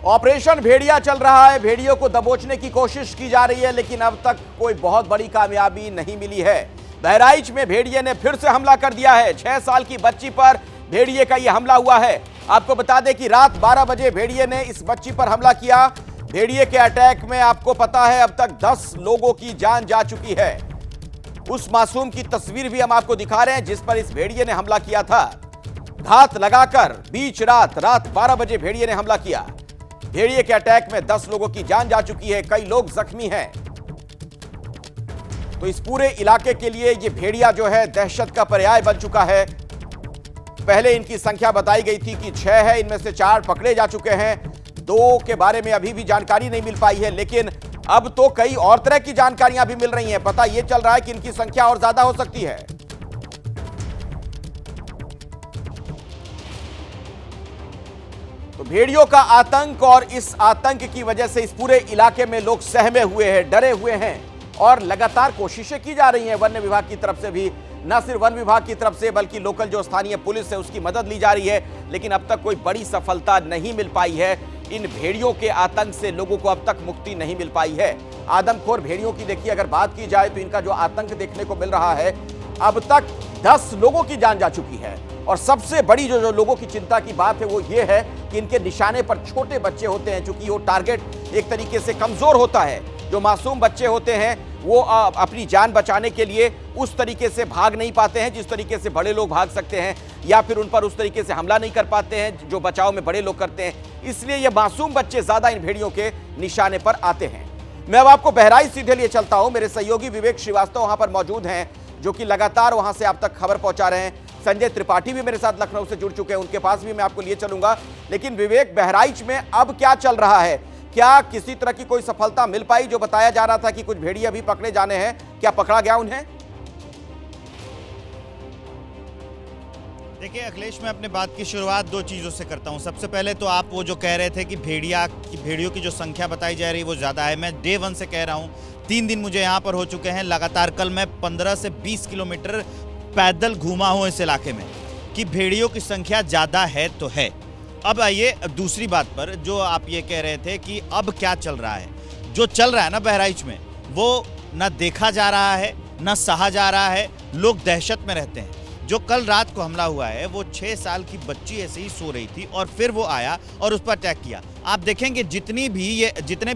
Operation भेड़िया चल रहा है। भेड़ियों को दबोचने की कोशिश की जा रही है, लेकिन अब तक कोई बहुत बड़ी कामयाबी नहीं मिली है। बहराइच में भेड़िए ने फिर से हमला कर दिया है। 6 साल की बच्ची पर भेड़िए का यह हमला हुआ है। आपको बता दें कि रात 12 बजे भेड़िए ने इस बच्ची पर हमला किया। भेड़िए के अटैक में आपको पता है अब तक 10 लोगों की जान जा चुकी है। उस मासूम की तस्वीर भी हम आपको दिखा रहे हैं जिस पर इस भेड़िए ने हमला किया था। घात लगाकर बीच रात 12 बजे भेड़िए ने हमला किया। भेड़िए के अटैक में 10 लोगों की जान जा चुकी है, कई लोग जख्मी हैं। तो इस पूरे इलाके के लिए ये भेड़िया जो है दहशत का पर्याय बन चुका है। पहले इनकी संख्या बताई गई थी कि 6 है, इनमें से 4 पकड़े जा चुके हैं। 2 के बारे में अभी भी जानकारी नहीं मिल पाई है, लेकिन अब तो कई और तरह की जानकारियां भी मिल रही हैं। पता यह चल रहा है कि इनकी संख्या और ज्यादा हो सकती है। तो भेड़ियों का आतंक, और इस आतंक की वजह से इस पूरे इलाके में लोग सहमे हुए हैं, डरे हुए हैं, और लगातार कोशिशें की जा रही हैं वन्य विभाग की तरफ से भी। न सिर्फ वन विभाग की तरफ से बल्कि लोकल जो स्थानीय पुलिस है उसकी मदद ली जा रही है, लेकिन अब तक कोई बड़ी सफलता नहीं मिल पाई है। इन भेड़ियों के आतंक से लोगों को अब तक मुक्ति नहीं मिल पाई है। आदमखोर भेड़ियों की देखिए अगर बात की जाए तो इनका जो आतंक देखने को मिल रहा है, अब तक 10 लोगों की जान जा चुकी है। और सबसे बड़ी जो लोगों की चिंता की बात है वो ये है कि इनके निशाने पर छोटे बच्चे होते हैं, चूंकि वो टारगेट एक तरीके से कमजोर होता है। जो मासूम बच्चे होते हैं वो अपनी जान बचाने के लिए उस तरीके से भाग नहीं पाते हैं जिस तरीके से बड़े लोग भाग सकते हैं, या फिर उन पर उस तरीके से हमला नहीं कर पाते हैं जो बचाव में बड़े लोग करते हैं। इसलिए ये मासूम बच्चे ज्यादा इन भेड़ियों के निशाने पर आते हैं। मैं अब आपको बहराइच सीधे लिए चलता हूं। मेरे सहयोगी विवेक श्रीवास्तव वहां पर मौजूद हैं, जो कि लगातार वहां से आप तक खबर पहुंचा रहे हैं। संजय त्रिपाठी भी मेरे साथ लखनऊ से जुड़ चुके हैं, उनके पास भी मैं आपको लिए चलूंगा। लेकिन विवेक, बहराइच में अब क्या चल रहा है? क्या किसी तरह की कोई सफलता मिल पाई? जो बताया जा रहा था कि कुछ भेड़िए अभी पकड़े जाने हैं, क्या पकड़ा गया उन्हें? देखिए अखिलेश, मैं अपने बात की शुरुआत 2 चीज़ों से करता हूं। सबसे पहले तो आप वो जो कह रहे थे कि भेड़ियों की जो संख्या बताई जा रही है वो ज़्यादा है, मैं डे 1 से कह रहा हूं। 3 दिन मुझे यहाँ पर हो चुके हैं लगातार। कल मैं 15 से 20 किलोमीटर पैदल घूमा हूँ इस इलाके में, कि भेड़ियों की संख्या ज़्यादा है तो है। अब आइए दूसरी बात पर, जो आप ये कह रहे थे कि अब क्या चल रहा है। जो चल रहा है ना बहराइच में, वो ना देखा जा रहा है ना सहा जा रहा है। लोग दहशत में रहते हैं। जो कल रात को हमला हुआ है वो 6 साल की बच्ची ऐसे ही सो रही थी और फिर वो आया और उस पर अटैक किया। आप देखेंगे जितने भी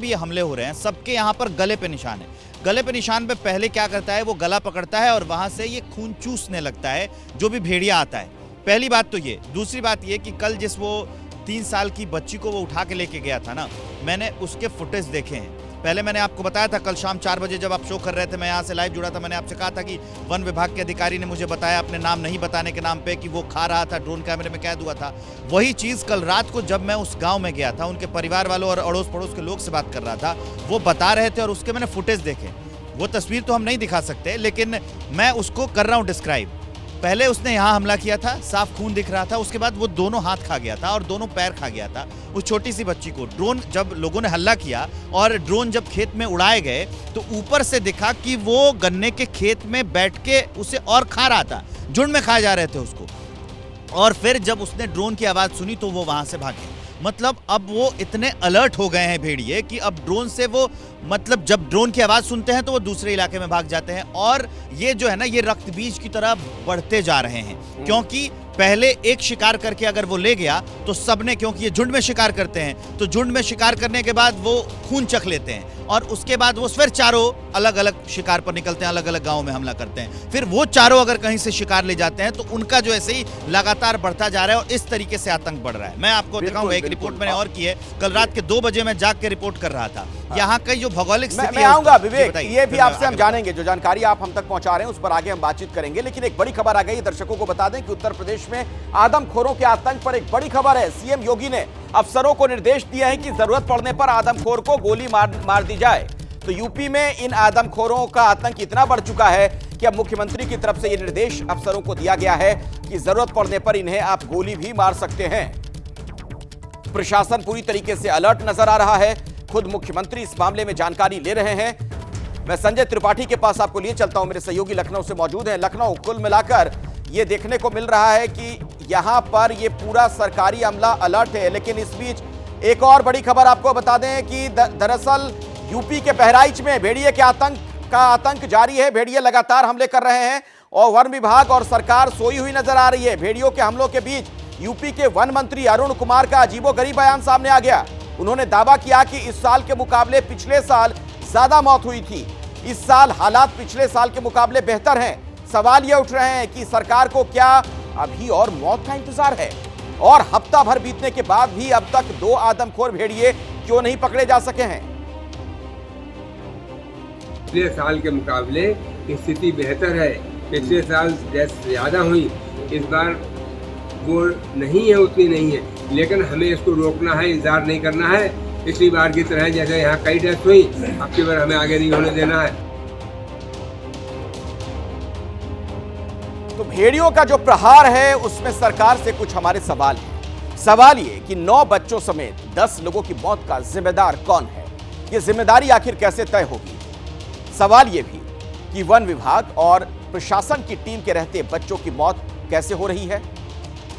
ये हमले हो रहे हैं सबके यहाँ पर गले पे निशान है। गले पे निशान पे पहले क्या करता है, वो गला पकड़ता है और वहां से ये खून चूसने लगता है जो भी भेड़िया आता है। पहली बात तो ये। दूसरी बात ये कि कल जिस वो 3 साल की बच्ची को वो उठा के लेके गया था ना, मैंने उसके फुटेज देखे हैं। पहले मैंने आपको बताया था, कल शाम 4 बजे जब आप शो कर रहे थे, मैं यहाँ से लाइव जुड़ा था, मैंने आपसे कहा था कि वन विभाग के अधिकारी ने मुझे बताया अपने नाम नहीं बताने के नाम पे कि वो खा रहा था, ड्रोन कैमरे में कैद हुआ था। वही चीज़ कल रात को जब मैं उस गांव में गया था, उनके परिवार वालों और अड़ोस पड़ोस के लोग से बात कर रहा था, वो बता रहे थे और उसके मैंने फुटेज देखे। वो तस्वीर तो हम नहीं दिखा सकते, लेकिन मैं उसको कर रहा हूँ डिस्क्राइब। पहले उसने यहाँ हमला किया था, साफ खून दिख रहा था। उसके बाद वो दोनों हाथ खा गया था और दोनों पैर खा गया था उस छोटी सी बच्ची को। ड्रोन जब लोगों ने हल्ला किया और ड्रोन जब खेत में उड़ाए गए तो ऊपर से दिखा कि वो गन्ने के खेत में बैठ के उसे और खा रहा था। झुंड में खाए जा रहे थे उसको। और फिर जब उसने ड्रोन की आवाज़ सुनी तो वो वहाँ से भागे। मतलब अब वो इतने अलर्ट हो गए हैं भेड़िए कि अब ड्रोन से वो, मतलब जब ड्रोन की आवाज़ सुनते हैं तो वो दूसरे इलाके में भाग जाते हैं। और ये जो है ना, ये रक्त बीज की तरह बढ़ते जा रहे हैं। क्योंकि पहले एक शिकार करके अगर वो ले गया तो सबने, क्योंकि ये झुंड में शिकार करते हैं, तो झुंड में शिकार करने के बाद वो खून चख लेते हैं और उसके बाद वो फिर चारों अलग अलग शिकार पर निकलते हैं, अलग अलग गांव में हमला करते हैं। फिर वो चारों अगर कहीं से शिकार ले जाते हैं तो उनका जो ऐसे ही लगातार बढ़ता जा रहा है और इस तरीके से आतंक बढ़ रहा है। मैं आपको दिखाऊं, एक रिपोर्ट मैंने और की है। कल रात के 2 बजे मैं जाग के रिपोर्ट कर रहा था। यहाँ कई जो भौगोलिक स्थिति, मैं आऊंगा विवेक, ये भी आपसे हम जानेंगे। जो जानकारी आप हम तक पहुंचा रहे हैं उस पर आगे हम बातचीत करेंगे। लेकिन एक बड़ी खबर आ गई, दर्शकों को बता दें कि उत्तर प्रदेश में आदमखोरों के आतंक पर एक बड़ी खबर है। सीएम योगी ने अफसरों को निर्देश दिया है कि जरूरत पड़ने पर आदमखोर को गोली मार दी जाए। तो यूपी में इन आदमखोरों का आतंक इतना बढ़ चुका है कि अब मुख्यमंत्री की तरफ से यह निर्देश अफसरों को दिया गया है कि जरूरत पड़ने पर इन्हें आप गोली भी मार सकते हैं। प्रशासन पूरी तरीके से अलर्ट नजर आ रहा है। खुद मुख्यमंत्री इस मामले में जानकारी ले रहे हैं। मैं संजय त्रिपाठी के पास आपको लिए चलता हूं, मेरे सहयोगी लखनऊ से मौजूद हैं। लखनऊ, कुल मिलाकर ये देखने को मिल रहा है कि यहां पर ये पूरा सरकारी अमला अलर्ट है, लेकिन इस बीच एक और बड़ी खबर आपको बता दें कि दरअसल यूपी के बहराइच में भेड़िए के आतंक जारी है। भेड़िए लगातार हमले कर रहे हैं और वन विभाग और सरकार सोई हुई नजर आ रही है। भेड़ियों के हमलों के बीच यूपी के वन मंत्री अरुण कुमार का अजीबोगरीब बयान सामने आ गया। उन्होंने दावा किया कि इस साल के मुकाबले पिछले साल ज्यादा मौत हुई थी। इस साल हालात पिछले साल के मुकाबले बेहतर हैं। सवाल ये उठ रहे हैं कि सरकार को क्या अभी और मौत का इंतजार है? और हफ्ता भर बीतने के बाद भी अब तक 2 आदमखोर भेड़िए क्यों नहीं पकड़े जा सके हैं? पिछले साल के मुकाबले स्थिति बेहतर है। पिछले साल डेथ ज्यादा हुई, इस बार वो नहीं है, उतनी नहीं है, लेकिन हमें इसको रोकना है, इंतजार नहीं करना है। पिछली बार की तरह जैसे यहाँ कई डेथ हुई, अब की बार हमें आगे नहीं होने देना है। तो भेड़ियों का जो प्रहार है उसमें सरकार से कुछ हमारे सवाल हैं। सवाल ये कि 9 बच्चों समेत 10 लोगों की मौत का जिम्मेदार कौन है? ये जिम्मेदारी आखिर कैसे तय होगी? सवाल ये भी कि वन विभाग और प्रशासन की टीम के रहते बच्चों की मौत कैसे हो रही है?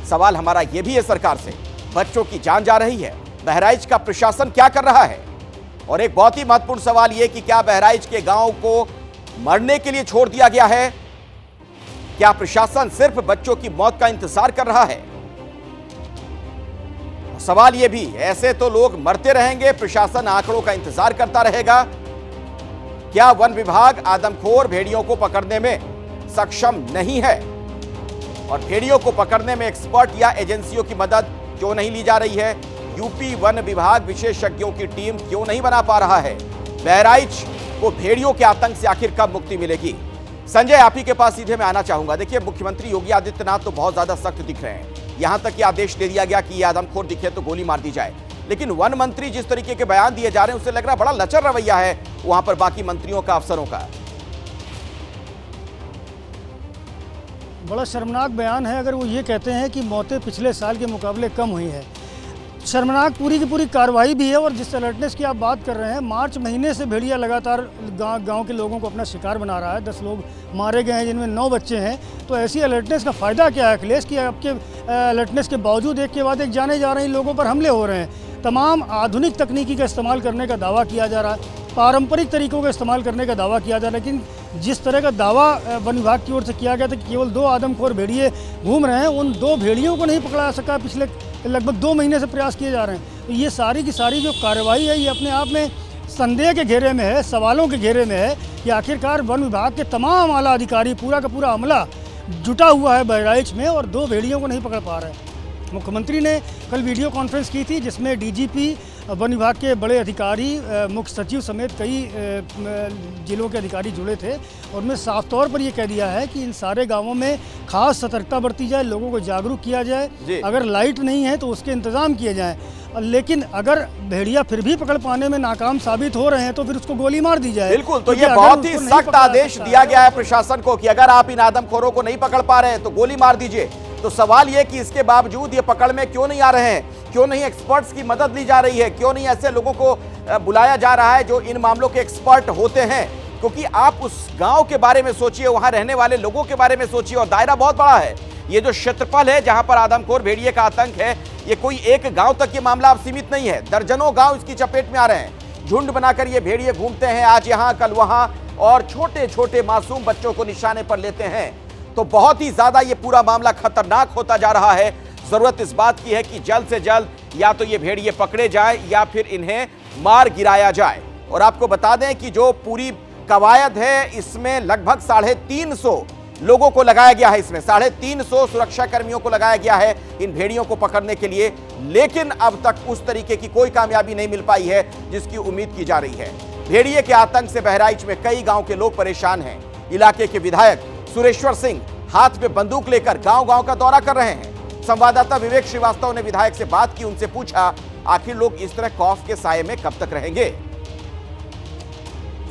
सवाल हमारा यह भी है सरकार से, बच्चों की जान जा रही है, बहराइच का प्रशासन क्या कर रहा है? और एक बहुत ही महत्वपूर्ण सवाल यह कि क्या बहराइच के गांव को मरने के लिए छोड़ दिया गया है? क्या प्रशासन सिर्फ बच्चों की मौत का इंतजार कर रहा है? सवाल यह भी, ऐसे तो लोग मरते रहेंगे, प्रशासन आंकड़ों का इंतजार करता रहेगा। क्या वन विभाग आदमखोर भेड़ियों को पकड़ने में सक्षम नहीं है? और भेड़ियों को पकड़ने में एक्सपर्ट या एजेंसियों की मदद क्यों नहीं ली जा रही है? यूपी वन विभाग विशेषज्ञों की टीम क्यों नहीं बना पा रहा है? बहराइच को भेड़ियों के आतंक से आखिर कब मुक्ति मिलेगी? संजय, आप ही के पास सीधे मैं आना चाहूंगा। देखिए, मुख्यमंत्री योगी आदित्यनाथ तो बहुत ज्यादा सख्त दिख रहे हैं। यहां तक कि आदेश दे दिया गया कि यह आदमखोर दिखे तो गोली मार दी जाए। लेकिन वन मंत्री जिस तरीके के बयान दिए जा रहे हैं उससे लग रहा बड़ा लचर रवैया है वहां पर बाकी मंत्रियों का, अफसरों का। बड़ा शर्मनाक बयान है अगर वो ये कहते हैं कि मौतें पिछले साल के मुकाबले कम हुई हैं। शर्मनाक पूरी की पूरी कार्रवाई भी है। और जिस अलर्टनेस की आप बात कर रहे हैं, मार्च महीने से भेड़िया लगातार गांव के लोगों को अपना शिकार बना रहा है। 10 लोग मारे गए हैं जिनमें 9 बच्चे हैं। तो ऐसी अलर्टनेस का फ़ायदा क्या है अखिलेश, कि आपके अलर्टनेस के बावजूद एक के बाद एक जाने जा रहे लोगों पर हमले हो रहे हैं। तमाम आधुनिक तकनीकी का इस्तेमाल करने का दावा किया जा रहा है, पारंपरिक तरीकों का इस्तेमाल करने का दावा किया जा रहा है। लेकिन जिस तरह का दावा वन विभाग की ओर से किया गया था कि केवल 2 आदमखोर भेड़िए घूम रहे हैं, उन 2 भेड़ियों को नहीं पकड़ा सका। पिछले लगभग 2 महीने से प्रयास किए जा रहे हैं। तो ये सारी की सारी जो कार्रवाई है ये अपने आप में संदेह के घेरे में है, सवालों के घेरे में है कि आखिरकार वन विभाग के तमाम आला अधिकारी, पूरा का पूरा अमला जुटा हुआ है बहराइच में और 2 भेड़ियों को नहीं पकड़ पा रहे हैं। मुख्यमंत्री ने कल वीडियो कॉन्फ्रेंस की थी जिसमें डीजीपी, वन विभाग के बड़े अधिकारी, मुख्य सचिव समेत कई जिलों के अधिकारी जुड़े थे। और उन्होंने साफ तौर पर यह कह दिया है कि इन सारे गांवों में खास सतर्कता बरती जाए, लोगों को जागरूक किया जाए। अगर लाइट नहीं है तो उसके इंतजाम किए जाएं। लेकिन अगर भेड़िया फिर भी पकड़ पाने में नाकाम साबित हो रहे हैं तो फिर उसको गोली मार दी जाए। बिल्कुल, तो ये बहुत ही सख्त आदेश दिया गया है प्रशासन को कि अगर आप इन आदमखोरों को नहीं पकड़ पा रहे हैं तो गोली मार दीजिए। तो सवाल ये कि इसके बावजूद ये पकड़ में क्यों नहीं आ रहे हैं? क्यों नहीं एक्सपर्ट्स की मदद ली जा रही है? क्यों नहीं ऐसे लोगों को बुलाया जा रहा है जो इन मामलों के एक्सपर्ट होते हैं? क्योंकि आप उस गांव के बारे में सोचिए, वहां रहने वाले लोगों के बारे में सोचिए, और दायरा बहुत बड़ा है। ये जो क्षेत्रफल है जहां पर आदमखोर भेड़िए का आतंक है, ये कोई एक गांव तक ये मामला अब सीमित नहीं है। दर्जनों गांव इसकी चपेट में आ रहे हैं। झुंड बनाकर ये भेड़िए घूमते हैं, आज यहां कल वहां, और छोटे छोटे मासूम बच्चों को निशाने पर लेते हैं। तो बहुत ही ज्यादा ये पूरा मामला खतरनाक होता जा रहा है। जरूरत इस बात की है कि जल्द से जल्द या तो ये भेड़िए पकड़े जाए या फिर इन्हें मार गिराया जाए। और आपको बता दें कि जो पूरी कवायद है इसमें लगभग 350 लोगों को लगाया गया है। इसमें 350 सुरक्षा कर्मियों को लगाया गया है इन भेड़ियों को पकड़ने के लिए। लेकिन अब तक उस तरीके की कोई कामयाबी नहीं मिल पाई है जिसकी उम्मीद की जा रही है। भेड़िए के आतंक से बहराइच में कई गांव के लोग परेशान हैं। इलाके के विधायक सुरेश्वर सिंह हाथ में बंदूक लेकर गांव-गांव का दौरा कर रहे हैं। संवाददाता विवेक श्रीवास्तव ने विधायक से बात की, उनसे पूछा आखिर लोग इस तरह खौफ के साये में कब तक रहेंगे।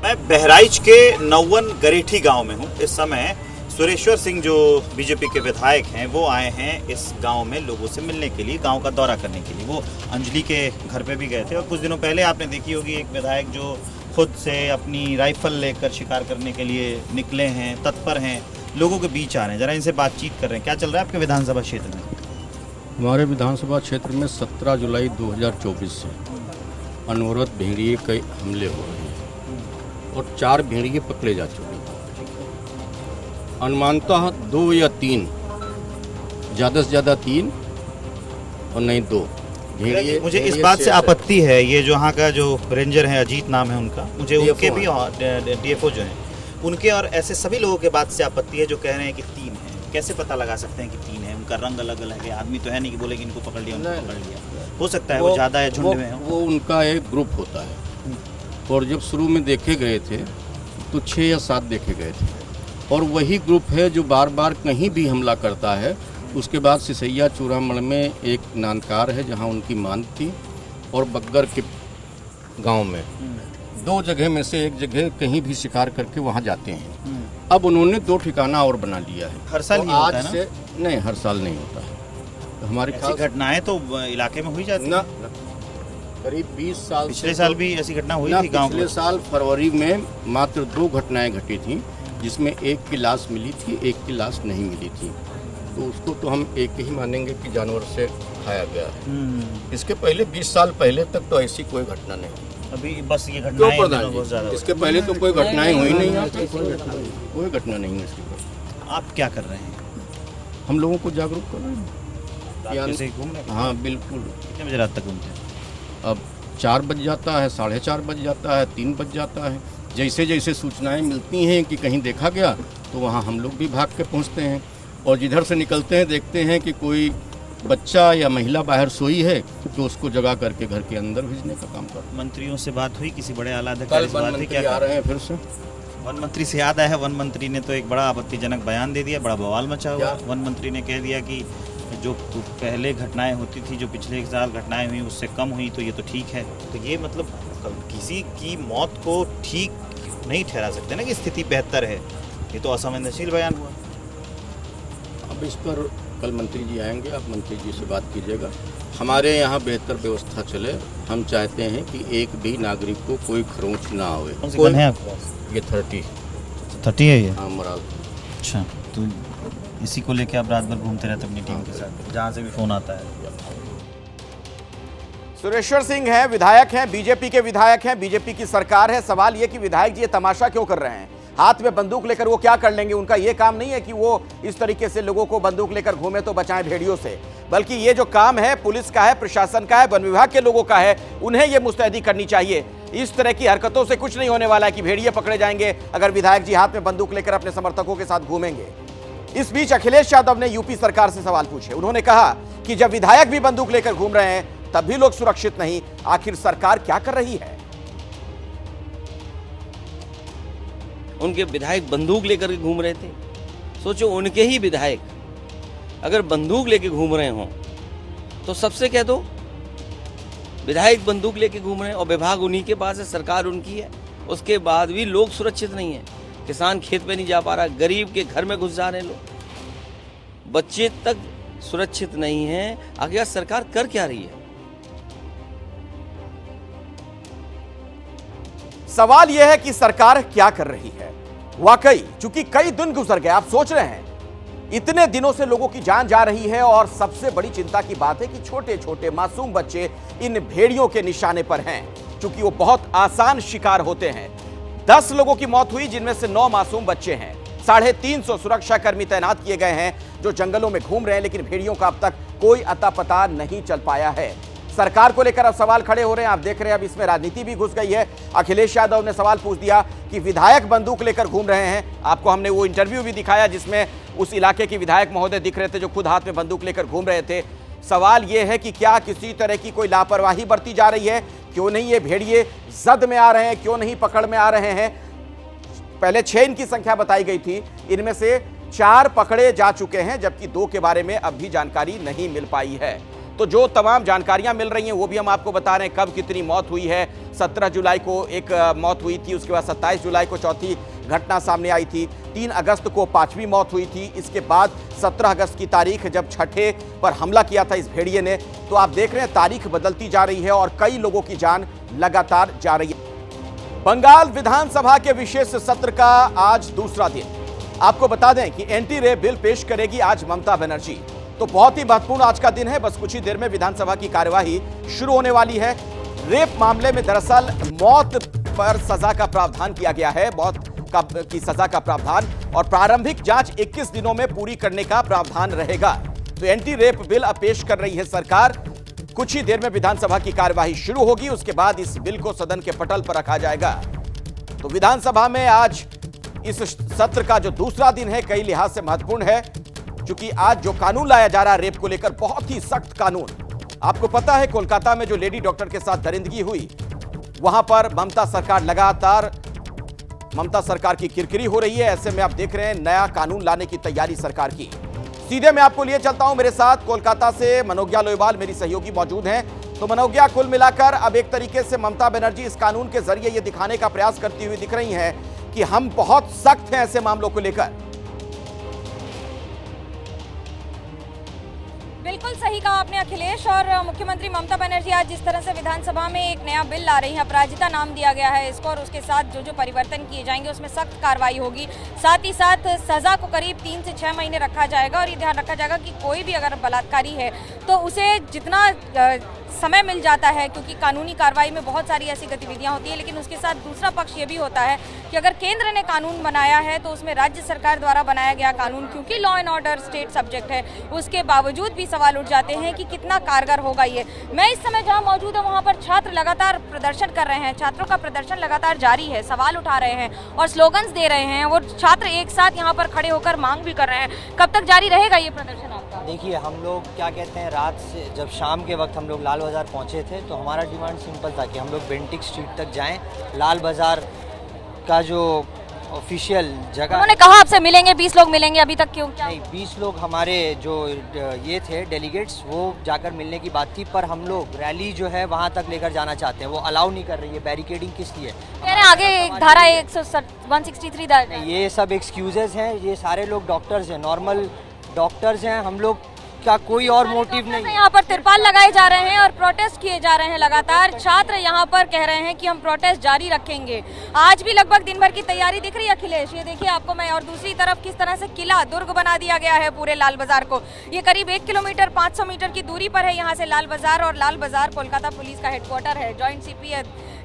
मैं बहराइच के नौवन गरेठी गांव में हूं। इस समय सुरेश्वर सिंह जो बीजेपी के विधायक हैं वो आए हैं इस गांव में लोगों से मिलने के लिए, गांव का दौरा करने के लिए। वो अंजलि के घर पे भी गए थे और कुछ दिनों पहले आपने देखी होगी एक विधायक जो खुद से अपनी राइफल लेकर शिकार करने के लिए निकले हैं, तत्पर हैं, लोगों के बीच आ रहे हैं। जरा इनसे बातचीत कर रहे हैं। क्या चल रहा है आपके विधानसभा क्षेत्र में? हमारे विधानसभा क्षेत्र में 17 जुलाई 2024 से अनवरत भेड़िए के हमले हो रहे हैं और 4 भेड़िए पकड़े जा चुके हैं। अनुमानतः 2 या 3, ज़्यादा से ज़्यादा 3 और नहीं 2 भेड़िए। मुझे इस बात से आपत्ति है, ये जो यहाँ का जो रेंजर है, अजीत नाम है उनका, मुझे उनके भी डीएफओ जो हैं उनके और ऐसे सभी लोगों के बात से आपत्ति है जो कह रहे हैं कि 3 है। कैसे पता लगा सकते हैं कि 3 है? उनका रंग अलग अलग है, आदमी तो है नहीं कि बोले कि इनको पकड़ लिया उनको पकड़ लिया। हो सकता है वो ज़्यादा है, झुंड में वो उनका एक ग्रुप होता है और जब शुरू में देखे गए थे तो 6 या 7 देखे गए थे और वही ग्रुप है जो बार बार कहीं भी हमला करता है। उसके बाद सिसैया चूड़ामण में एक नानकार है जहां उनकी मान थी और बग्गर के गांव में 2 जगह में से एक जगह कहीं भी शिकार करके वहां जाते हैं। अब उन्होंने 2 ठिकाना और बना लिया है। हर साल तो ही होता आज है ना? से नहीं, हर साल नहीं होता है। तो हमारी ऐसी घटनाएं तो इलाके में हुई जाती ना है। करीब 20 साल पिछले साल भी ऐसी घटना हुई थी गांव पिछले साल फरवरी में मात्र 2 घटनाएं घटी थी जिसमें एक की लाश मिली थी, एक की लाश नहीं मिली थी। तो उसको तो हम एक ही मानेंगे कि जानवर से खाया गया है। इसके पहले 20 साल पहले तक तो ऐसी कोई घटना नहीं। अभी बस ये क्यों घटनाएं प्रधान बहुत ज़्यादा जी? इसके पहले तो कोई घटनाएं हुई नहीं यहाँ पे, कोई घटना नहीं है इसके ऊपर। आप क्या कर रहे हैं? हम लोगों को जागरूक कर रहे हैं। रात से घूम रहे हैं? हाँ बिल्कुल। कितने बजे रात तक घूमते हैं? अब 4 बज जाता है, 4:30 बज जाता है, 3 बज जाता है। जैसे जैसे सूचनाएं मिलती हैं कि कहीं देखा गया तो वहाँ हम लोग भी भाग के पहुँचते हैं और जिधर से निकलते हैं देखते हैं कि कोई बच्चा या महिला बाहर सोई है तो उसको जगा करके घर के अंदर भेजने का काम करते हैं। मंत्रियों से बात हुई? किसी बड़े आला अधिकारी कल से वन बात हुई? मंत्री क्या आ रहे हैं फिर से। वन मंत्री से याद आया है, वन मंत्री ने तो एक बड़ा आपत्तिजनक बयान दे दिया, बड़ा बवाल मचा हुआ। क्या? वन मंत्री ने कह दिया कि जो पहले घटनाएं होती थी, जो पिछले साल घटनाएं हुई उससे कम हुई तो ये तो ठीक है। तो ये मतलब किसी की मौत को ठीक नहीं ठहरा सकते ना कि स्थिति बेहतर है। ये तो असंवेदनशील बयान हुआ। अब इस पर कल मंत्री जी आएंगे, आप मंत्री जी से बात कीजिएगा। हमारे यहाँ बेहतर व्यवस्था चले। हम चाहते हैं कि एक भी नागरिक को कोई खरोंच ना आवे। कौन सी गन है आपके पास? ये 30 है ये? हाँ मराल। अच्छा, तो इसी को लेके आप रात भर घूमते रहते अपनी टीम के साथ, जहाँ से भी फोन आता है? सुरेश्वर सिंह हैं, विधायक हैं, बीजेपी के विधायक हैं, बीजेपी की सरकार है। सवाल ये कि विधायक जी ये तमाशा क्यों कर रहे हैं? हाथ में बंदूक लेकर वो क्या कर लेंगे? उनका ये काम नहीं है कि वो इस तरीके से लोगों को बंदूक लेकर घूमे तो बचाएं भेड़ियों से, बल्कि ये जो काम है पुलिस का है, प्रशासन का है, वन विभाग के लोगों का है। उन्हें ये मुस्तैदी करनी चाहिए। इस तरह की हरकतों से कुछ नहीं होने वाला है कि भेड़िए पकड़े जाएंगे अगर विधायक जी हाथ में बंदूक लेकर अपने समर्थकों के साथ घूमेंगे। इस बीच अखिलेश यादव ने यूपी सरकार से सवाल पूछे। उन्होंने कहा कि जब विधायक भी बंदूक लेकर घूम रहे हैं तब भी लोग सुरक्षित नहीं, आखिर सरकार क्या कर रही है? उनके विधायक बंदूक लेकर के घूम रहे थे। सोचो, उनके ही विधायक अगर बंदूक लेके घूम रहे हों तो सबसे कह दो विधायक बंदूक लेके घूम रहे हैं और विभाग उन्हीं के पास है, सरकार उनकी है, उसके बाद भी लोग सुरक्षित नहीं है। किसान खेत पे नहीं जा पा रहा, गरीब के घर में घुस जा रहे हैं लोग, बच्चे तक सुरक्षित नहीं है। आखिर सरकार कर क्या रही है? सवाल यह है कि सरकार क्या कर रही है। वाकई चूंकि कई दिन गुजर गए, आप सोच रहे हैं इतने दिनों से लोगों की जान जा रही है और सबसे बड़ी चिंता की बात है कि छोटे छोटे मासूम बच्चे इन भेड़ियों के निशाने पर हैं, क्योंकि वो बहुत आसान शिकार होते हैं। 10 लोगों की मौत हुई जिनमें से 9 मासूम बच्चे हैं। 350 सुरक्षाकर्मी तैनात किए गए हैं जो जंगलों में घूम रहे हैं, लेकिन भेड़ियों का अब तक कोई अता पता नहीं चल पाया है। सरकार को लेकर अब सवाल खड़े हो रहे हैं। आप देख रहे हैं अब इसमें राजनीति भी घुस गई है। अखिलेश यादव ने सवाल पूछ दिया कि विधायक बंदूक लेकर घूम रहे हैं। आपको हमने वो इंटरव्यू भी दिखाया जिसमें उस इलाके के विधायक महोदय दिख रहे थे जो खुद हाथ में बंदूक लेकर घूम रहे थे। सवाल ये है कि क्या किसी तरह की कोई लापरवाही बरती जा रही है? क्यों नहीं ये भेड़िए जद में आ रहे हैं? क्यों नहीं पकड़ में आ रहे हैं? पहले 6 इनकी संख्या बताई गई थी, इनमें से 4 पकड़े जा चुके हैं, जबकि 2 के बारे में अब भी जानकारी नहीं मिल पाई है। तो जो तमाम जानकारियां मिल रही हैं वो भी हम आपको बता रहे हैं। कब कितनी मौत हुई है? 17 जुलाई को एक मौत हुई थी, उसके बाद 27 जुलाई को चौथी घटना सामने आई थी, 3 अगस्त को 5वीं मौत हुई थी, इसके बाद 17 अगस्त की तारीख जब छठे पर हमला किया था इस भेड़िए ने। तो आप देख रहे हैं तारीख बदलती जा रही है और कई लोगों की जान लगातार जा रही है। बंगाल विधानसभा के विशेष सत्र का आज दूसरा दिन। आपको बता दें कि एंटी रेप बिल पेश करेगी आज ममता बनर्जी। तो बहुत ही महत्वपूर्ण आज का दिन है। बस कुछ ही देर में विधानसभा की कार्यवाही शुरू होने वाली है। रेप मामले में दरअसल मौत पर सजा का प्रावधान किया गया है, मौत की सजा का प्रावधान, और प्रारंभिक जांच 21 दिनों में पूरी करने का प्रावधान रहेगा। तो एंटी रेप बिल अब पेश कर रही है सरकार। कुछ ही देर में विधानसभा की कार्यवाही शुरू होगी, उसके बाद इस बिल को सदन के पटल पर रखा जाएगा। तो विधानसभा में आज इस सत्र का जो दूसरा दिन है कई लिहाज से महत्वपूर्ण है, क्योंकि आज जो कानून लाया जा रहा है रेप को लेकर, बहुत ही सख्त कानून। आपको पता है कोलकाता में जो लेडी डॉक्टर के साथ दरिंदगी हुई, वहां पर ममता सरकार की किरकिरी हो रही है। ऐसे में आप देख रहे हैं नया कानून लाने की तैयारी सरकार की। सीधे मैं आपको लिए चलता हूं, मेरे साथ कोलकाता से मनोज्ञा लोईवाल मेरी सहयोगी मौजूद हैं। तो मनोज्ञा, कुल मिलाकर अब एक तरीके से ममता बनर्जी इस कानून के जरिए यह दिखाने का प्रयास करती हुई दिख रही हैं कि हम बहुत सख्त हैं ऐसे मामलों को लेकर। बिल्कुल सही कहा आपने अखिलेश। और मुख्यमंत्री ममता बनर्जी आज जिस तरह से विधानसभा में एक नया बिल ला रही हैं, अपराजिता नाम दिया गया है इसको, और उसके साथ जो जो परिवर्तन किए जाएंगे उसमें सख्त कार्रवाई होगी। साथ ही साथ सजा को करीब 3 से 6 महीने रखा जाएगा, और ये ध्यान रखा जाएगा कि कोई भी अगर बलात्कारी है तो उसे जितना समय मिल जाता है, क्योंकि कानूनी कार्रवाई में बहुत सारी ऐसी गतिविधियां होती है, लेकिन उसके साथ दूसरा पक्ष ये भी होता है कि अगर केंद्र ने कानून बनाया है तो उसमें राज्य सरकार द्वारा बनाया गया कानून, क्योंकि law and order state subject है, उसके बावजूद भी सवाल उठ जाते हैं कि कितना कारगर होगा ये। मैं इस समय जहां मौजूद हूं वहां पर छात्र लगातार प्रदर्शन कर रहे हैं, छात्रों का प्रदर्शन लगातार जारी है, सवाल उठा रहे हैं और स्लोगन्स दे रहे हैं। वो छात्र एक साथ यहाँ पर खड़े होकर मांग भी कर रहे हैं। कब तक जारी रहेगा ये प्रदर्शन आपका? देखिए, हम लोग क्या कहते हैं, रात से जब शाम के वक्त हम लोग लाल बाज़ार पहुँचे थे तो हमारा डिमांड सिंपल था कि हम लोग बेंटिक स्ट्रीट तक जाएं। लाल बाज़ार का जो ऑफिशियल जगह, उन्होंने कहा आपसे मिलेंगे, 20 लोग मिलेंगे, अभी तक क्यों? क्या? नहीं, 20 लोग हमारे जो ये थे डेलीगेट्स, वो जाकर मिलने की बात थी, पर हम लोग रैली जो है वहाँ तक लेकर जाना चाहते हैं, वो अलाउ नहीं कर रही है। बैरिकेडिंग किस लिए? कह रहे हैं आगे धारा 163 ये सब एक्सक्यूजेज हैं। ये सारे लोग डॉक्टर्स हैं, नॉर्मल डॉक्टर्स हैं। हम लोग का कोई और मोटिव नहीं है। यहाँ पर तिरपाल लगाए जा रहे हैं और प्रोटेस्ट किए जा रहे हैं लगातार। छात्र यहाँ पर कह रहे हैं कि हम प्रोटेस्ट जारी रखेंगे। आज भी लगभग दिन भर की तैयारी दिख रही है अखिलेश, ये देखिए आपको मैं। और दूसरी तरफ किस तरह से किला दुर्ग बना दिया गया है पूरे लाल बाजार को। ये करीब 1 किलोमीटर 500 मीटर की दूरी पर है यहाँ से लाल बाजार, और लाल बाजार कोलकाता पुलिस का हेडक्वार्टर है। जॉइंट सीपी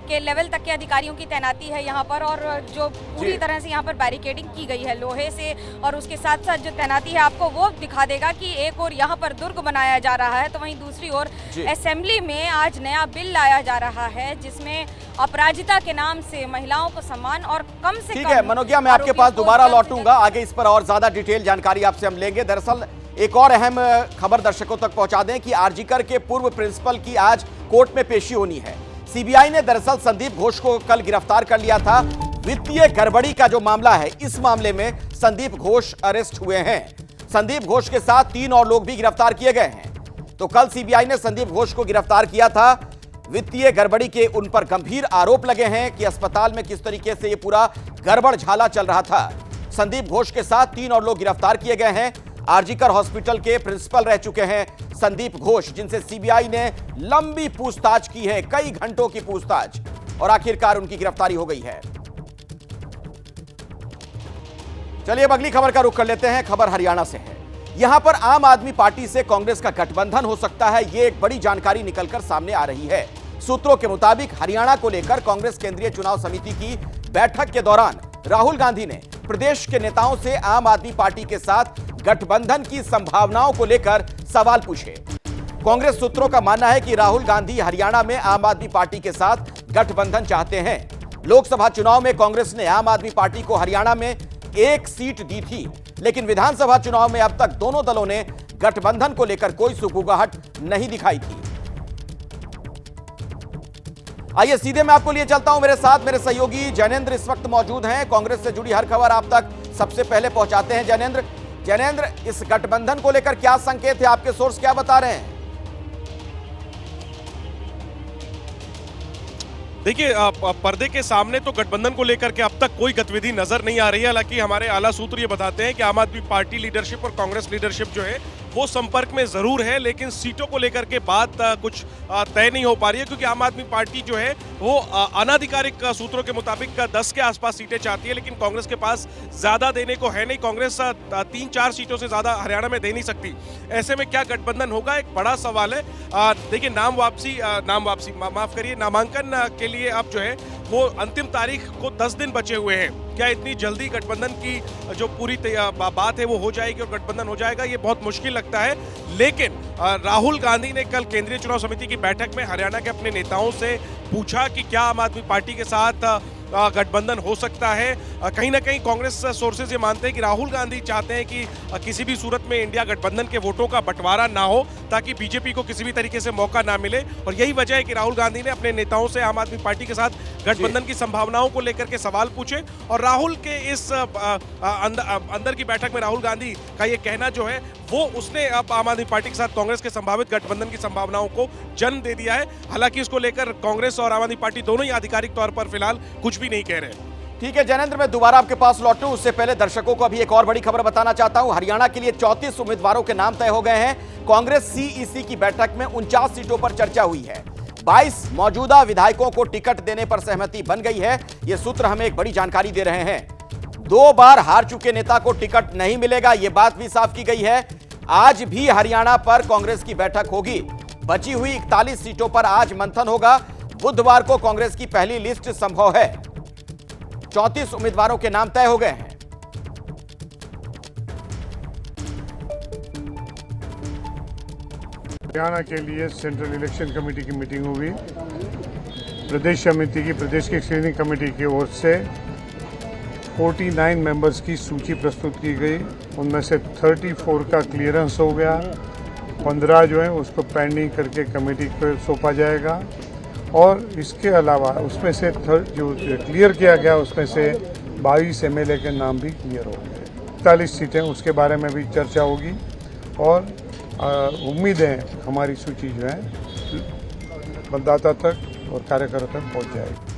के लेवल तक के अधिकारियों की तैनाती है यहाँ पर, और जो पूरी तरह से यहाँ पर बैरिकेडिंग की गई है लोहे से, और उसके साथ साथ जो तैनाती है आपको वो दिखा देगा कि एक और यहाँ पर दुर्ग बनाया जा रहा है, तो वहीं दूसरी ओर असेंबली में आज नया बिल लाया जा रहा है जिसमें अपराजिता के नाम से महिलाओं को सम्मान और कम से ठीक है मनोज्ञा, मैं आपके पास दोबारा लौटूंगा, आगे इस पर और ज्यादा डिटेल जानकारी आपसे हम लेंगे। दरअसल एक और अहम खबर दर्शकों तक पहुंचा दें कि आरजीकर के पूर्व प्रिंसिपल की आज कोर्ट में पेशी होनी है। सीबीआई ने दरअसल संदीप घोष को कल गिरफ्तार कर लिया था। वित्तीय गड़बड़ी का जो मामला है, इस मामले में संदीप घोष अरेस्ट हुए हैं। संदीप घोष के साथ 3 और लोग भी गिरफ्तार किए गए हैं। तो कल सीबीआई ने संदीप घोष को गिरफ्तार किया था। वित्तीय गड़बड़ी के उन पर गंभीर आरोप लगे हैं कि अस्पताल में किस तरीके से ये पूरा गड़बड़ झाला चल रहा था। संदीप घोष के साथ 3 और लोग गिरफ्तार किए गए हैं। आरजीकर हॉस्पिटल के प्रिंसिपल रह चुके हैं संदीप घोष, जिनसे सीबीआई ने लंबी पूछताछ की है, कई घंटों की पूछताछ, और आखिरकार उनकी गिरफ्तारी हो गई है। चलिए अब अगली खबर का रुख कर लेते हैं। खबर हरियाणा से है। यहां पर आम आदमी पार्टी से कांग्रेस का गठबंधन हो सकता है, यह एक बड़ी जानकारी निकलकर सामने आ रही है। सूत्रों के मुताबिक हरियाणा को लेकर कांग्रेस केंद्रीय चुनाव समिति की बैठक के दौरान राहुल गांधी ने प्रदेश के नेताओं से आम आदमी पार्टी के साथ गठबंधन की संभावनाओं को लेकर सवाल पूछे। कांग्रेस सूत्रों का मानना है कि राहुल गांधी हरियाणा में आम आदमी पार्टी के साथ गठबंधन चाहते हैं। लोकसभा चुनाव में कांग्रेस ने आम आदमी पार्टी को हरियाणा में 1 सीट दी थी, लेकिन विधानसभा चुनाव में अब तक दोनों दलों ने गठबंधन को लेकर कोई सुगबुगाहट नहीं दिखाई थी। आइए सीधे मैं आपको लिए चलता हूं, मेरे साथ मेरे सहयोगी जैनेंद्र इस वक्त मौजूद हैं। कांग्रेस से जुड़ी हर खबर आप तक सबसे पहले पहुंचाते हैं। जैनेंद्र, इस गठबंधन को लेकर क्या संकेत है, आपके सोर्स क्या बता रहे हैं? देखिए, पर्दे के सामने तो गठबंधन को लेकर के अब तक कोई गतिविधि नजर नहीं आ रही है। हालांकि हमारे आला सूत्र ये बताते हैं कि आम आदमी पार्टी लीडरशिप और कांग्रेस लीडरशिप जो है वो संपर्क में जरूर है, लेकिन सीटों को लेकर के बात कुछ तय नहीं हो पा रही है, क्योंकि आम आदमी पार्टी जो है वो अनाधिकारिक सूत्रों के मुताबिक 10 के आसपास सीटें चाहती है, लेकिन कांग्रेस के पास ज्यादा देने को है नहीं। कांग्रेस 3-4 सीटों से ज्यादा हरियाणा में दे नहीं सकती। ऐसे में क्या गठबंधन होगा, एक बड़ा सवाल है। देखिए, नामांकन के लिए अब जो है वो अंतिम तारीख को 10 दिन बचे हुए हैं। क्या इतनी जल्दी गठबंधन की जो पूरी बात है वो हो जाएगी और गठबंधन हो जाएगा, ये बहुत मुश्किल लगता है। लेकिन राहुल गांधी ने कल केंद्रीय चुनाव समिति की बैठक में हरियाणा के अपने नेताओं से पूछा कि क्या आम आदमी पार्टी के साथ गठबंधन हो सकता है। कहीं ना कहीं कांग्रेस सोर्सेज ये मानते हैं कि राहुल गांधी चाहते हैं कि किसी भी सूरत में इंडिया गठबंधन के वोटों का बंटवारा ना हो, ताकि बीजेपी को किसी भी तरीके से मौका ना मिले। और यही वजह है कि राहुल गांधी ने अपने नेताओं से आम आदमी पार्टी के साथ गठबंधन की संभावनाओं को लेकर के सवाल पूछे। और राहुल के इस अंदर की बैठक में राहुल गांधी का ये कहना जो है वो उसने अब आम आदमी पार्टी के साथ कांग्रेस के संभावित गठबंधन की संभावनाओं को जन्म दे दिया है। हालांकि इसको लेकर कांग्रेस और आम आदमी पार्टी दोनों ही आधिकारिक तौर पर फिलहाल कुछ भी नहीं कह रहे। ठीक है जैनेंद्र, मैं दोबारा आपके पास लौटूं उससे पहले दर्शकों को अभी एक और बड़ी खबर बताना चाहता हूं। हरियाणा के लिए 34 उम्मीदवारों के नाम तय हो गए हैं। कांग्रेस सीईसी की बैठक में 49 सीटों पर चर्चा हुई है। 22 मौजूदा विधायकों को टिकट देने पर सहमति बन गई है। ये सूत्र हमें एक बड़ी जानकारी दे रहे हैं। 2 बार हार चुके नेता को टिकट नहीं मिलेगा, यह बात भी साफ की गई है। आज भी हरियाणा पर कांग्रेस की बैठक होगी। बची हुई 41 सीटों पर आज मंथन होगा। बुधवार को कांग्रेस की पहली लिस्ट संभव है। 34 उम्मीदवारों के नाम तय हो गए हैं। हरियाणा के लिए सेंट्रल इलेक्शन कमेटी की मीटिंग हुई। प्रदेश समिति की प्रदेश की स्क्रीनिंग कमेटी की ओर से 49 मेंबर्स की सूची प्रस्तुत की गई। उनमें से 34 का क्लियरेंस हो गया, 15 जो है उसको पेंडिंग करके कमेटी को सौंपा जाएगा। और इसके अलावा उसमें से जो क्लियर किया गया उसमें से 22 एमएलए के नाम भी क्लियर हो गए। 41 सीटें उसके बारे में भी चर्चा होगी और उम्मीद है हमारी सूची जो है मतदाता तक और कार्यकर्ता तक पहुंच जाएगी।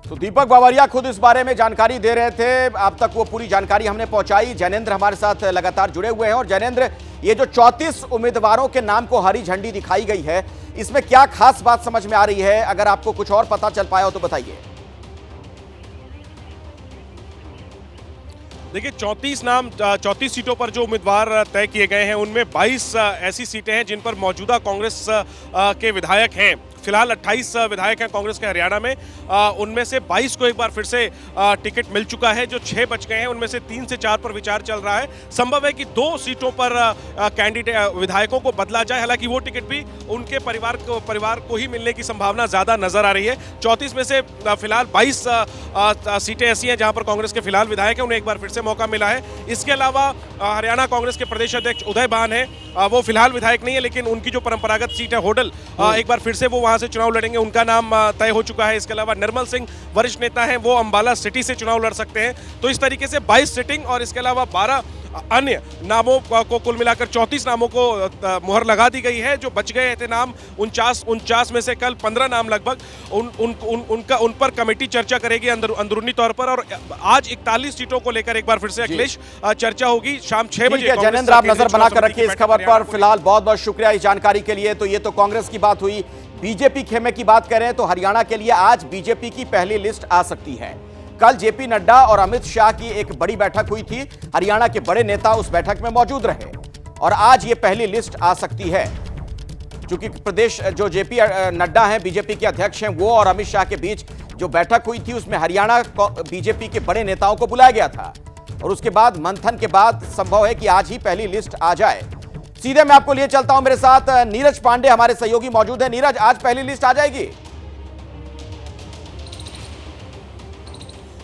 तो दीपक बावरिया खुद इस बारे में जानकारी दे रहे थे, आप तक वो पूरी जानकारी हमने पहुंचाई। जैनेंद्र हमारे साथ लगातार जुड़े हुए हैं। और जैनेंद्र, ये जो 34 उम्मीदवारों के नाम को हरी झंडी दिखाई गई है, इसमें क्या खास बात समझ में आ रही है? अगर आपको कुछ और पता चल पाया हो तो बताइए। देखिए, 34 सीटों पर जो उम्मीदवार तय किए गए हैं उनमें 22 ऐसी सीटें हैं जिन पर मौजूदा कांग्रेस के विधायक हैं। फिलहाल 28 विधायक हैं कांग्रेस के हरियाणा में। उनमें से 22 को एक बार फिर से टिकट मिल चुका है। जो 6 बच गए हैं उनमें से 3 से 4 पर विचार चल रहा है। संभव है कि 2 सीटों पर कैंडिडेट विधायकों को बदला जाए। हालांकि वो टिकट भी उनके परिवार को ही मिलने की संभावना ज्यादा नजर आ रही है। 34 में से फिलहाल 22 सीटें ऐसी हैं जहां पर कांग्रेस के फिलहाल विधायक हैं, उन्हें एक बार फिर से मौका मिला है। इसके अलावा हरियाणा कांग्रेस के प्रदेश अध्यक्ष उदय भान है, वो फिलहाल विधायक नहीं है, लेकिन उनकी जो परंपरागत सीट है होडल, एक बार फिर से वो वहां से चुनाव लड़ेंगे। उनका नाम तय हो चुका है। इसके अलावा निर्मल सिंह वरिष्ठ नेता हैं, वो अंबाला सिटी से चुनाव लड़ सकते हैं। तो इस तरीके से 22 सिटिंग और इसके अलावा 12 अन्य नामों को कुल मिलाकर 34 नामों को मुहर लगा दी गई है। जो बच गए थे नाम 49 में से कल 15 नाम लगभग उन पर कमेटी चर्चा करेगी अंदरूनी तौर पर। और आज 41 सीटों को लेकर एक बार फिर से अखिलेश चर्चा होगी शाम 6 बजे। जैनेंद्र, आप नजर बनाकर रखिए इस खबर पर। फिलहाल बहुत बहुत शुक्रिया इस जानकारी के लिए। तो ये तो कांग्रेस की बात हुई। बीजेपी खेमे की बात करें तो हरियाणा के लिए आज बीजेपी की पहली लिस्ट आ सकती है। कल जेपी नड्डा और अमित शाह की एक बड़ी बैठक हुई थी। हरियाणा के बड़े नेता उस बैठक में मौजूद रहे और आज ये पहली लिस्ट आ सकती है। क्योंकि प्रदेश जो जेपी नड्डा हैं, बीजेपी के अध्यक्ष हैं, वो और अमित शाह के बीच जो बैठक हुई थी उसमें हरियाणा बीजेपी के बड़े नेताओं को बुलाया गया था। और उसके बाद मंथन के बाद संभव है कि आज ही पहली लिस्ट आ जाए। सीधे मैं आपको लिए चलता हूं, मेरे साथ नीरज पांडे हमारे सहयोगी मौजूद है। नीरज, आज पहली लिस्ट आ जाएगी?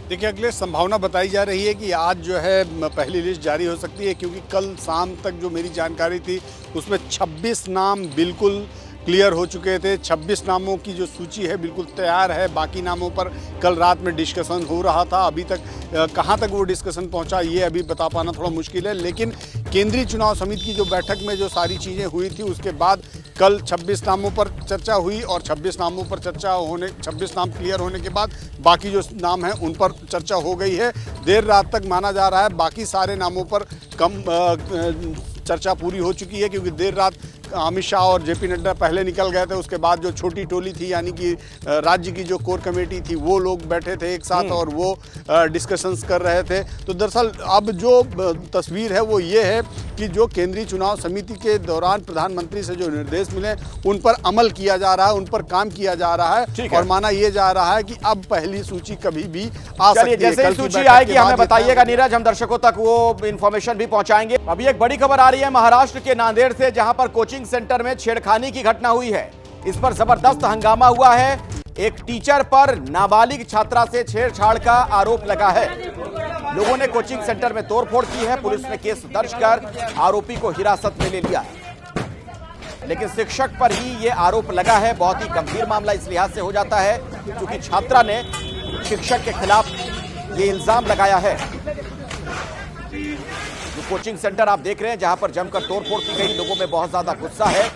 देखिए, अगले संभावना बताई जा रही है कि आज जो है पहली लिस्ट जारी हो सकती है, क्योंकि कल शाम तक जो मेरी जानकारी थी उसमें 26 नाम बिल्कुल क्लियर हो चुके थे। 26 नामों की जो सूची है बिल्कुल तैयार है। बाकी नामों पर कल रात में डिस्कशन हो रहा था। अभी तक कहां तक वो डिस्कशन पहुंचा ये अभी बता पाना थोड़ा मुश्किल है। लेकिन केंद्रीय चुनाव समिति की जो बैठक में जो सारी चीज़ें हुई थी उसके बाद कल 26 नामों पर चर्चा हुई और 26 नामों पर 26 नाम क्लियर होने के बाद बाकी जो नाम हैं उन पर चर्चा हो गई है। देर रात तक माना जा रहा है बाकी सारे नामों पर चर्चा पूरी हो चुकी है, क्योंकि देर रात अमित शाह और जेपी नड्डा पहले निकल गए थे। उसके बाद जो छोटी टोली थी, यानी कि राज्य की जो कोर कमेटी थी, वो लोग बैठे थे एक साथ और वो डिस्कशंस कर रहे थे। तो दरअसल अब जो तस्वीर है वो ये है कि जो केंद्रीय चुनाव समिति के दौरान प्रधानमंत्री से जो निर्देश मिले उन पर अमल किया जा रहा है, उन पर काम किया जा रहा है और माना ये जा रहा है कि अब पहली सूची कभी भी आ सकती है। जैसे ही सूची आएगी हमें बताइएगा नीरज, हम दर्शकों तक वो इन्फॉर्मेशन भी पहुंचाएंगे। अभी एक बड़ी खबर आ रही है महाराष्ट्र के नांदेड़ से, जहां पर कोचिंग सेंटर में छेड़खानी की घटना हुई है। इस पर जबरदस्त हंगामा हुआ है। एक टीचर पर नाबालिग छात्रा से छेड़छाड़ का आरोप लगा है। लोगों ने कोचिंग सेंटर में तोड़फोड़ की है। पुलिस ने केस दर्ज कर आरोपी को हिरासत में ले लिया, लेकिन शिक्षक पर ही यह आरोप लगा है। बहुत ही गंभीर मामला इस लिहाज से हो जाता है क्योंकि छात्रा ने शिक्षक के खिलाफ ये इल्जाम लगाया है। जो कोचिंग सेंटर आप देख रहे हैं जहां पर जमकर तोड़फोड़ की गई, लोगों में बहुत ज्यादा गुस्सा है।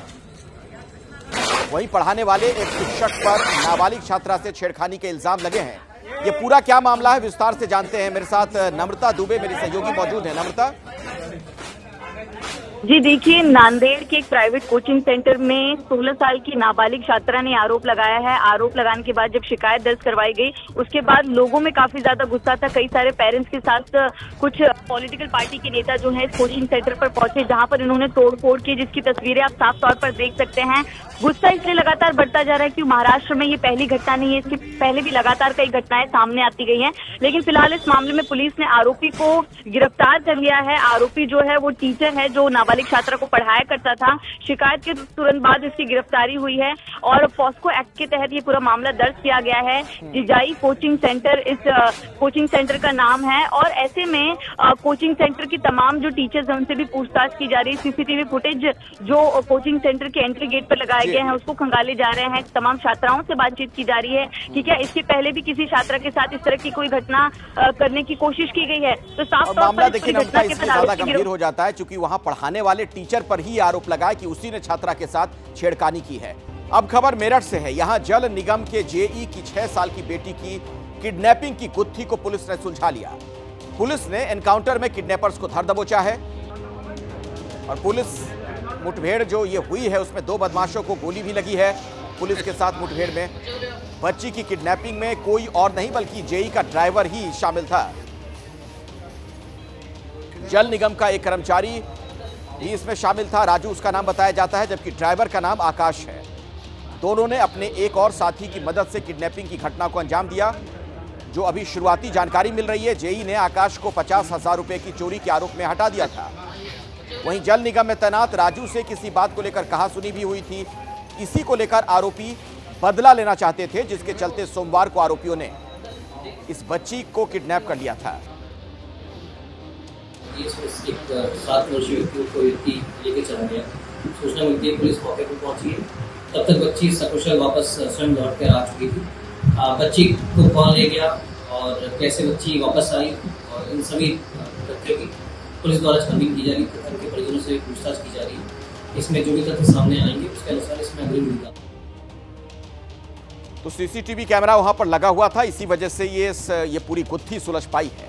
वहीं पढ़ाने वाले एक शिक्षक पर नाबालिग छात्रा से छेड़खानी के इल्जाम लगे हैं। ये पूरा क्या मामला है विस्तार से जानते हैं। मेरे साथ नम्रता दुबे मेरी सहयोगी मौजूद है। नम्रता जी देखिए, नांदेड़ के एक प्राइवेट कोचिंग सेंटर में 16 साल की नाबालिग छात्रा ने आरोप लगाया है। आरोप लगाने के बाद जब शिकायत दर्ज करवाई गई, उसके बाद लोगों में काफी ज्यादा गुस्सा था। कई सारे पेरेंट्स के साथ कुछ पॉलिटिकल पार्टी के नेता जो है इस कोचिंग सेंटर पर पहुंचे, जहां पर इन्होंने तोड़फोड़ की, जिसकी तस्वीरें आप साफ तौर पर देख सकते हैं। गुस्सा इसलिए लगातार बढ़ता जा रहा है कि महाराष्ट्र में ये पहली घटना नहीं है, इसके पहले भी लगातार कई घटनाएं सामने आती गई हैं। लेकिन फिलहाल इस मामले में पुलिस ने आरोपी को गिरफ्तार कर लिया है। आरोपी जो है वो टीचर है जो नाबालिग छात्रा को पढ़ाया करता था। शिकायत के तुरंत बाद इसकी गिरफ्तारी हुई है और पॉस्को एक्ट के तहत ये पूरा मामला दर्ज किया गया है। जिजाई कोचिंग सेंटर इस कोचिंग सेंटर का नाम है और ऐसे में कोचिंग सेंटर की तमाम जो टीचर्स हैं उनसे भी पूछताछ की जा रही है। सीसीटीवी फुटेज जो कोचिंग सेंटर के एंट्री गेट पर लगाए गए हैं उसको खंगाले जा रहे हैं। तमाम छात्राओं से बातचीत की जा रही है कि क्या इसके पहले भी किसी छात्रा के साथ इस तरह की कोई घटना करने की कोशिश की गई है। तो साफ तौर मामला पर देखिए नम्रता इसलिए ज्यादा गंभीर हो जाता है क्योंकि वहां पढ़ाने वाले टीचर पर ही आरोप लगा है कि उसी ने छात्रा के साथ छेड़खानी की है। अब खबर मेरठ से है। यहां जल निगम के जेई की 6 साल की बेटी की किडनैपिंग की गुत्थी को पुलिस ने सुलझा लिया। पुलिस ने एनकाउंटर में किडनैपर्स को धर दबोचा है और पुलिस मुठभेड़ जो ये हुई है उसमें 2 बदमाशों को गोली भी लगी है। पुलिस के साथ मुठभेड़ में बच्ची की किडनैपिंग में कोई और नहीं बल्कि जेई का ड्राइवर ही शामिल था। जल निगम का एक कर्मचारी भी इसमें शामिल था, राजू उसका नाम बताया जाता है, जबकि ड्राइवर का नाम आकाश है। दोनों ने अपने एक और साथी की मदद से किडनैपिंग की घटना को अंजाम दिया। जो अभी शुरुआती जानकारी मिल रही है, जेई ने आकाश को 50,000 रुपए की चोरी के आरोप में हटा दिया था। वहीं जल निगम में तैनात राजू से किसी बात को लेकर कहासुनी भी हुई थी। इसी को लेकर आरोपी बदला लेना चाहते थे, जिसके चलते सोमवार को आरोपियों ने इस बच्ची को किडनैप कर लिया था। एक 7 वर्षीय व्यक्ति लेके चला गया। सूचना मिलती है, पुलिस मौके पर पहुंची है। तब तक बच्ची सकुशल वापस स्वयं लौट कर आ चुकी थी। बच्ची को कौन ले गया और कैसे बच्ची वापस आई और इन सभी तथ्यों की पुलिस द्वारा छानबीन की जा रही है। उनके परिजनों से पूछताछ की जा रही है। इसमें जो भी तथ्य सामने आएंगे उसके अनुसार इसमें अग्रिम मिलेगा। तो सीसीटीवी कैमरा वहां पर लगा हुआ था, इसी वजह से ये पूरी गुत्थी सुलझ पाई है।